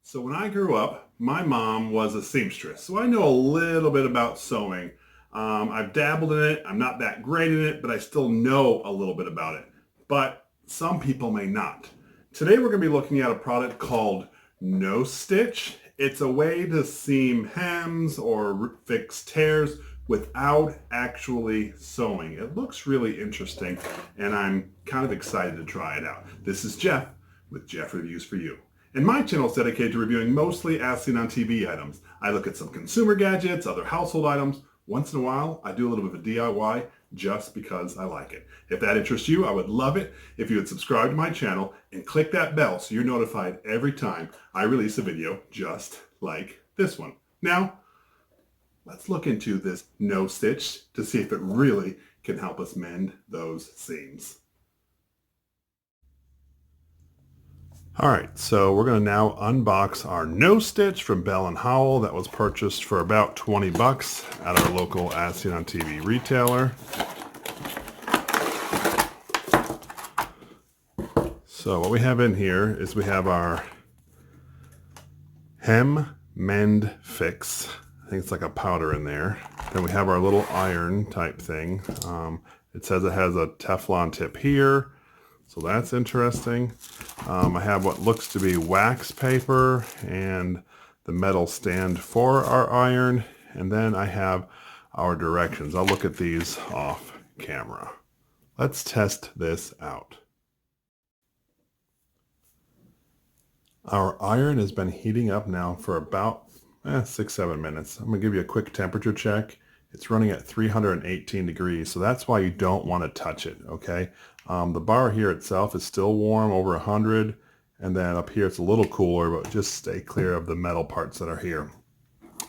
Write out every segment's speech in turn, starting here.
So when I grew up, my mom was a seamstress, so I know a little bit about sewing. I've dabbled in it. I'm not that great in it, but I still know a little bit about it. But some people may not. Today we're going to be looking at a product called No Stitch. It's a way to seam hems or fix tears without actually sewing. It looks really interesting, and I'm kind of excited to try it out. This is Jeff with Jeff Reviews for You. And my channel is dedicated to reviewing mostly as seen on TV items. I look at some consumer gadgets, other household items. Once in a while, I do a little bit of a DIY just because I like it. If that interests you, I would love it if you would subscribe to my channel and click that bell so you're notified every time I release a video just like this one. Now, let's look into this No Stitch to see if it really can help us mend those seams. All right, so we're going to now unbox our No Stitch from Bell & Howell that was purchased for about 20 bucks at our local As Seen on TV retailer. So what we have in here is we have our Hem Mend Fix. I think it's like a powder in there. Then we have our little iron type thing. It says it has a Teflon tip here. So that's interesting. I have what looks to be wax paper and the metal stand for our iron. And then I have our directions. I'll look at these off camera. Let's test this out. Our iron has been heating up now for about 6-7 minutes. I'm going to give you a quick temperature check. It's running at 318 degrees, so that's why you don't want to touch it, okay? The bar here itself is still warm, over 100, and then up here it's a little cooler, but just stay clear of the metal parts that are here.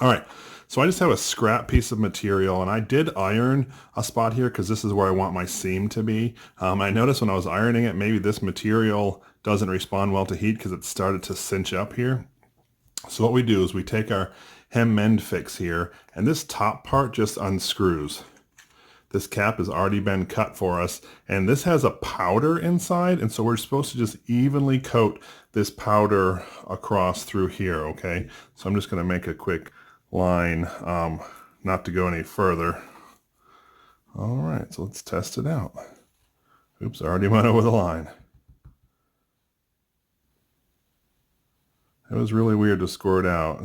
All right, so I just have a scrap piece of material, and I did iron a spot here because this is where I want my seam to be. I noticed when I was ironing it, maybe this material doesn't respond well to heat because it started to cinch up here. So what we do is we take our Hem Mend Fix here, and this top part just unscrews. This cap has already been cut for us, and this has a powder inside, and so we're supposed to just evenly coat this powder across through here, okay? So I'm just going to make a quick line, not to go any further. All right, so let's test it out. Oops, I already went over the line. It was really weird to squirt out.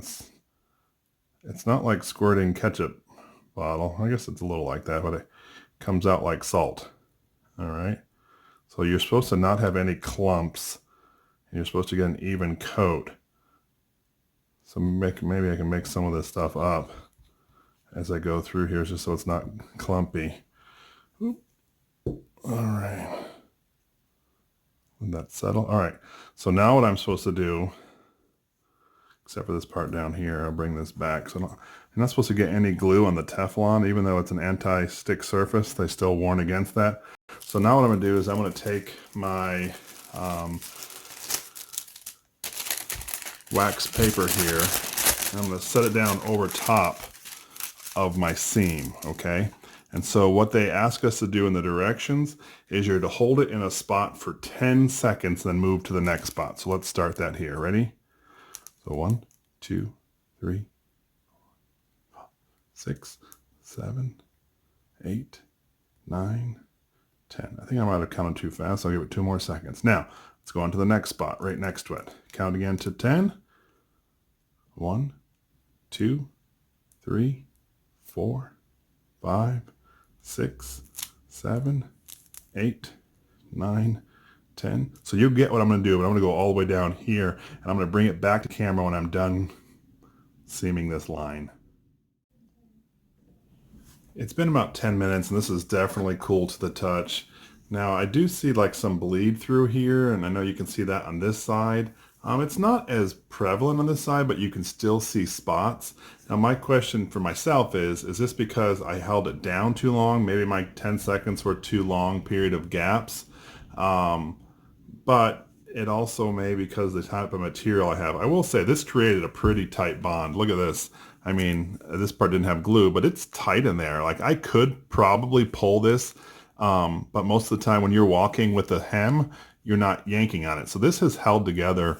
It's not like squirting ketchup bottle. I guess it's a little like that, but it comes out like salt. All right. So you're supposed to not have any clumps. You're supposed to get an even coat. So maybe I can make some of this stuff up as I go through here just so it's not clumpy. Oop. All right. Let that settle. All right. So now what I'm supposed to do, except for this part down here, I'll bring this back. So I'm not supposed to get any glue on the Teflon, even though it's an anti-stick surface. They still warn against that. So now what I'm going to do is I'm going to take my wax paper here, and I'm going to set it down over top of my seam, okay? And so what they ask us to do in the directions is you're to hold it in a spot for 10 seconds, then move to the next spot. So let's start that here. Ready? So 1, 2, 3, 4, 5, 6, 7, 8, 9, 10. I think I might have counted too fast. I'll give it 2 more seconds. Now, let's go on to the next spot right next to it. Count again to 10. 1, 2, 3, 4, 5, 6, 7, 8, 9, 10. So you get what I'm going to do, but I'm going to go all the way down here, and I'm going to bring it back to camera when I'm done seaming this line. It's been about 10 minutes, and this is definitely cool to the touch. Now, I do see like some bleed through here, and I know you can see that on this side. It's not as prevalent on this side, but you can still see spots. Now, my question for myself is this because I held it down too long? Maybe my 10 seconds were too long period of gaps. But it also may be because of the type of material I have. I will say this created a pretty tight bond. Look at this. I mean, this part didn't have glue, but it's tight in there. Like I could probably pull this, but most of the time when you're walking with the hem, you're not yanking on it. So this has held together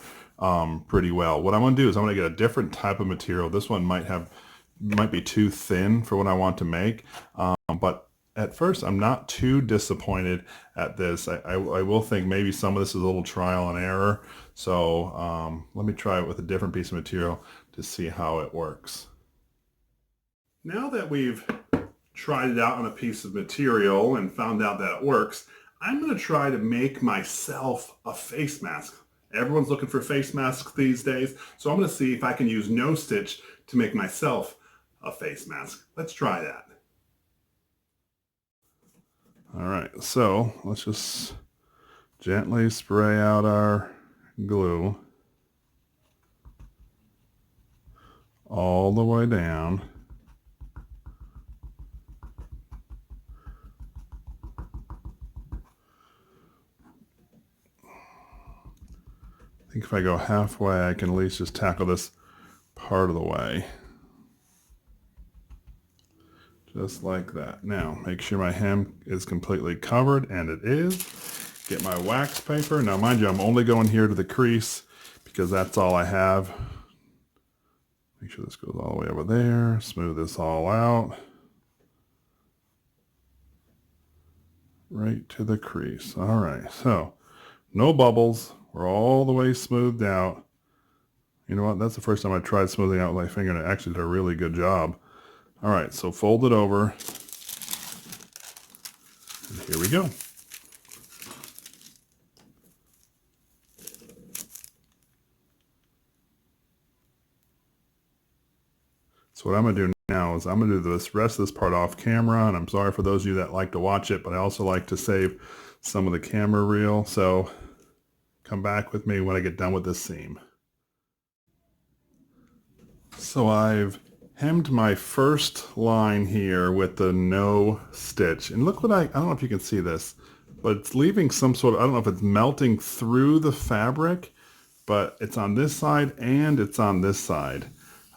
pretty well. What I'm going to do is I'm going to get a different type of material. This one might be too thin for what I want to make, but at first I'm not too disappointed at this. I will think maybe some of this is a little trial and error. So let me try it with a different piece of material to see how it works. Now that we've tried it out on a piece of material and found out that it works, I'm going to try to make myself a face mask. Everyone's looking for face masks these days, so I'm going to see if I can use no stitch to make myself a face mask. Let's try that. All right, so let's just gently spray out our glue all the way down. I think if I go halfway, I can at least just tackle this part of the way. Just like that. Now, make sure my hem is completely covered, and it is. Get my wax paper. Now, mind you, I'm only going here to the crease because that's all I have. Make sure this goes all the way over there. Smooth this all out. Right to the crease. All right, so no bubbles. We're all the way smoothed out. You know what? That's the first time I tried smoothing out with my finger, and it actually did a really good job. All right, so fold it over. And here we go. So what I'm going to do now is I'm going to do this rest of this part off camera, and I'm sorry for those of you that like to watch it, but I also like to save some of the camera reel. So come back with me when I get done with this seam. So I've hemmed my first line here with the no stitch, and look what I don't know if you can see this, but it's leaving some sort of, I don't know if it's melting through the fabric, but it's on this side and it's on this side.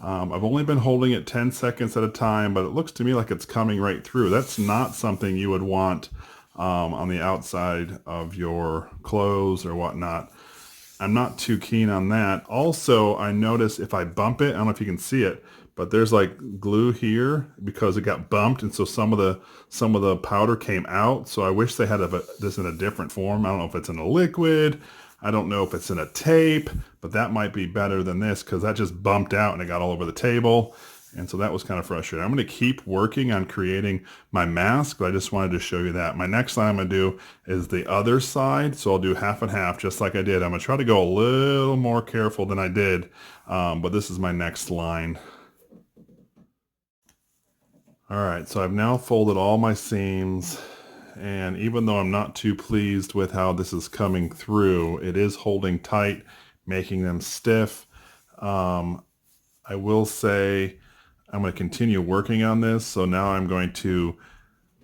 I've only been holding it 10 seconds at a time, but it looks to me like it's coming right through. That's not something you would want on the outside of your clothes or whatnot. I'm not too keen on that. Also, I notice if I bump it, I don't know if you can see it, but there's like glue here because it got bumped, and so some of the powder came out. So I wish they had this in a different form. I don't know if it's in a liquid. I don't know if it's in a tape, but that might be better than this because that just bumped out and it got all over the table. And so that was kind of frustrating. I'm going to keep working on creating my mask, but I just wanted to show you that. My next line I'm going to do is the other side. So I'll do half and half just like I did. I'm going to try to go a little more careful than I did, but this is my next line. All right, so I've now folded all my seams, and even though I'm not too pleased with how this is coming through, it is holding tight, making them stiff. I will say I'm going to continue working on this. So now I'm going to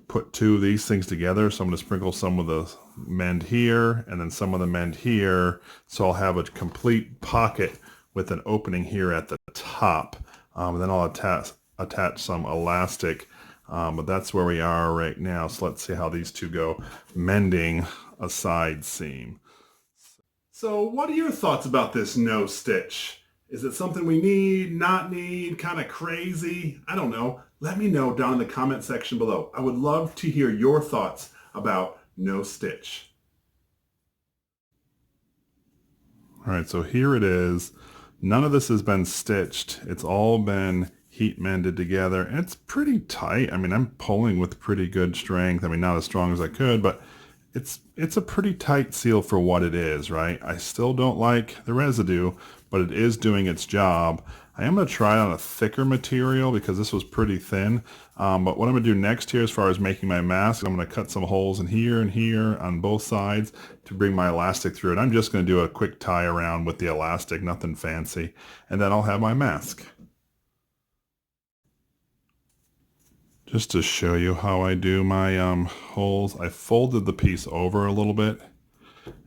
put two of these things together. So I'm going to sprinkle some of the mend here and then some of the mend here. So I'll have a complete pocket with an opening here at the top. And then I'll attach some elastic. But that's where we are right now. So let's see how these two go. Mending a side seam. So what are your thoughts about this no stitch? Is it something we need, not need, kind of crazy? I don't know. Let me know down in the comment section below. I would love to hear your thoughts about no stitch. All right, so here it is. None of this has been stitched. It's all been heat mended together, and it's pretty tight. I mean, I'm pulling with pretty good strength. I mean, not as strong as I could, but it's a pretty tight seal for what it is, right? I still don't like the residue, but it is doing its job. I am going to try it on a thicker material because this was pretty thin. But what I'm going to do next here as far as making my mask, I'm going to cut some holes in here and here on both sides to bring my elastic through it. I'm just going to do a quick tie around with the elastic, nothing fancy, and then I'll have my mask. Just to show you how I do my holes, I folded the piece over a little bit,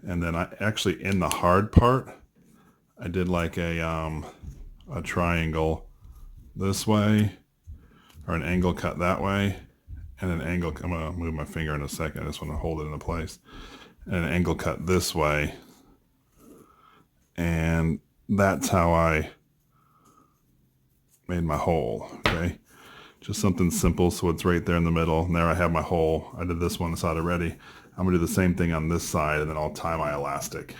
and then I actually, in the hard part, I did like a triangle this way, or an angle cut that way, and an angle, I'm going to move my finger in a second, I just want to hold it into place, and an angle cut this way, And that's how I made my hole, okay? Just something simple, so it's right there in the middle. And there I have my hole. I did this one side already. I'm gonna do the same thing on this side, and then I'll tie my elastic.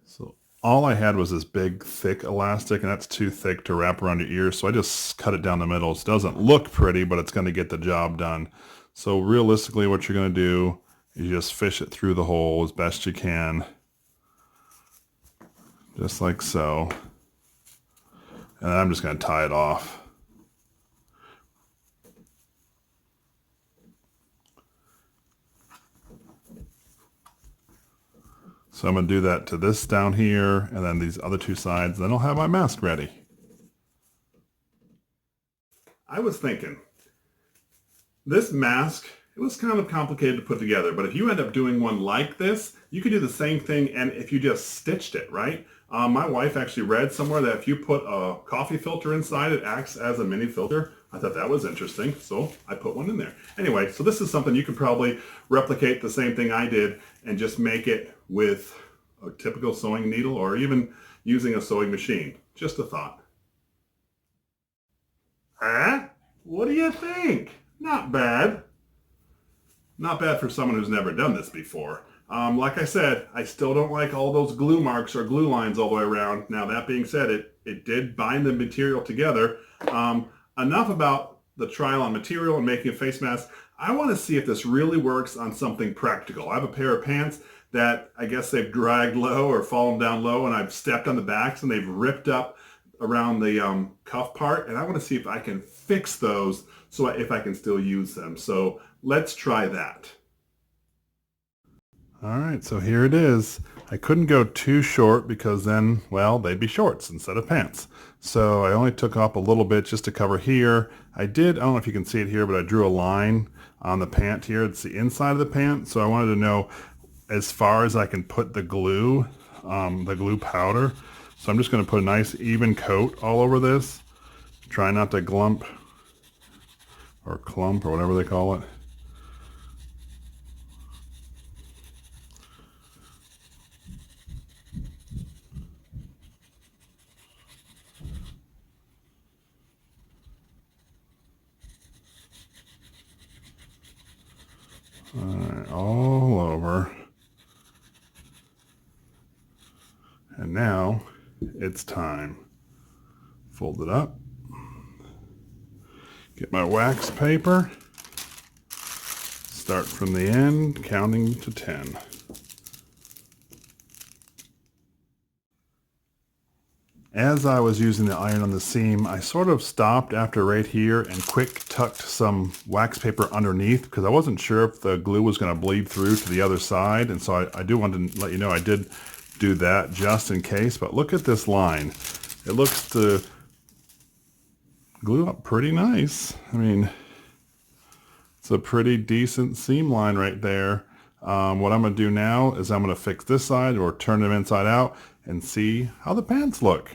So all I had was this big, thick elastic, and that's too thick to wrap around your ears, so I just cut it down the middle. It doesn't look pretty, but it's gonna get the job done. So realistically, what you're gonna do is you just fish it through the hole as best you can, just like so. And I'm just gonna tie it off. So I'm going to do that to this down here, and then these other two sides, then I'll have my mask ready. I was thinking, this mask, it was kind of complicated to put together, but if you end up doing one like this, you could do the same thing, and if you just stitched it, right? My wife actually read somewhere that if you put a coffee filter inside, it acts as a mini filter. I thought that was interesting, so I put one in there. Anyway, so this is something you could probably replicate the same thing I did and just make it with a typical sewing needle or even using a sewing machine. Just a thought. Huh? What do you think? Not bad. Not bad for someone who's never done this before. Like I said, I still don't like all those glue marks or glue lines all the way around. Now that being said, it did bind the material together. Enough about the trial on material and making a face mask. I want to see if this really works on something practical. I have a pair of pants that I guess they've dragged low or fallen down low, and I've stepped on the backs and they've ripped up around the cuff part, and I want to see if I can fix those so if I can still use them. So let's try that. All right, so here it is. I couldn't go too short because then, well, they'd be shorts instead of pants. So I only took up a little bit just to cover here. I don't know if you can see it here, but I drew a line on the pant here. It's the inside of the pant. So I wanted to know as far as I can put the glue powder. So I'm just gonna put a nice even coat all over this. Try not to glump or clump or whatever they call it. Alright, all over. And now it's time. Fold it up. Get my wax paper. Start from the end, counting to 10. As I was using the iron on the seam, I sort of stopped after right here and quick tucked some wax paper underneath because I wasn't sure if the glue was going to bleed through to the other side. And so I do want to let you know I did do that just in case. But look at this line. It looks to glue up pretty nice. I mean, it's a pretty decent seam line right there. What I'm going to do now is I'm going to fix this side or turn them inside out and see how the pants look.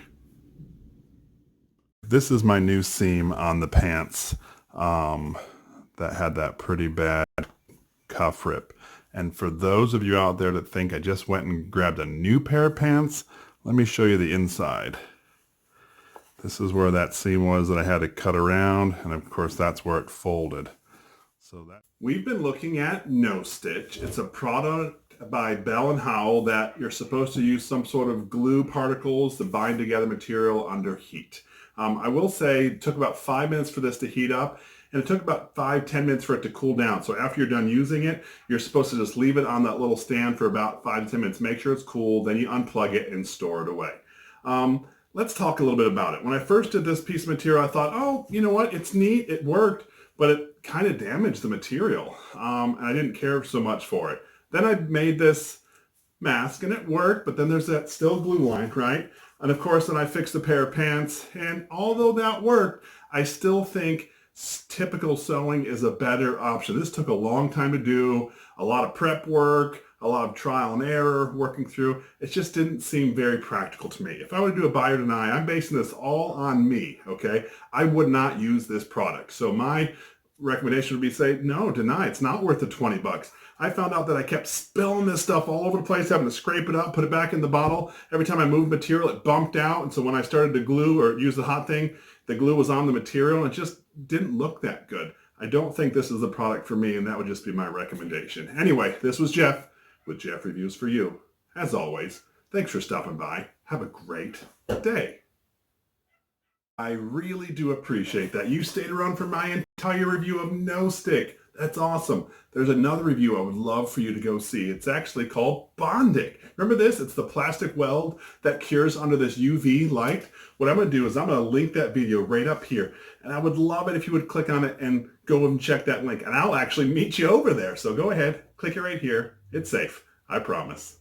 This is my new seam on the pants that had that pretty bad cuff rip. And for those of you out there that think I just went and grabbed a new pair of pants, let me show you the inside. This is where that seam was that I had to cut around, and of course that's where it folded. So that we've been looking at No Stitch. It's a product by Bell and Howell that you're supposed to use some sort of glue particles to bind together material under heat. I will say it took about 5 minutes for this to heat up, and it took about 5-10 minutes for it to cool down. So after you're done using it, you're supposed to just leave it on that little stand for about 5 to 10 minutes. Make sure it's cool, then you unplug it and store it away. Let's talk a little bit about it. When I first did this piece of material, I thought, oh, you know what, it's neat, it worked, but it kind of damaged the material, and I didn't care so much for it. Then I made this mask, and it worked, but then there's that still glue line, right? And of course, then I fixed a pair of pants, and although that worked, I still think typical sewing is a better option. This took a long time to do, a lot of prep work, a lot of trial and error working through. It just didn't seem very practical to me. If I were to do a buy or deny, I'm basing this all on me, okay? I would not use this product. So my recommendation would be say, no, deny. It's not worth the 20 bucks. I found out that I kept spilling this stuff all over the place, having to scrape it up, put it back in the bottle. Every time I moved material, it bumped out. And so when I started to glue or use the hot thing, the glue was on the material and it just didn't look that good. I don't think this is the product for me, and that would just be my recommendation. Anyway, this was Jeff with Jeff Reviews for You. As always, thanks for stopping by. Have a great day. I really do appreciate that you stayed around for my entire review of No Stick. That's awesome. There's another review I would love for you to go see. It's actually called Bondic. Remember this? It's the plastic weld that cures under this UV light. What I'm going to do is I'm going to link that video right up here. And I would love it if you would click on it and go and check that link. And I'll actually meet you over there. So go ahead, click it right here. It's safe. I promise.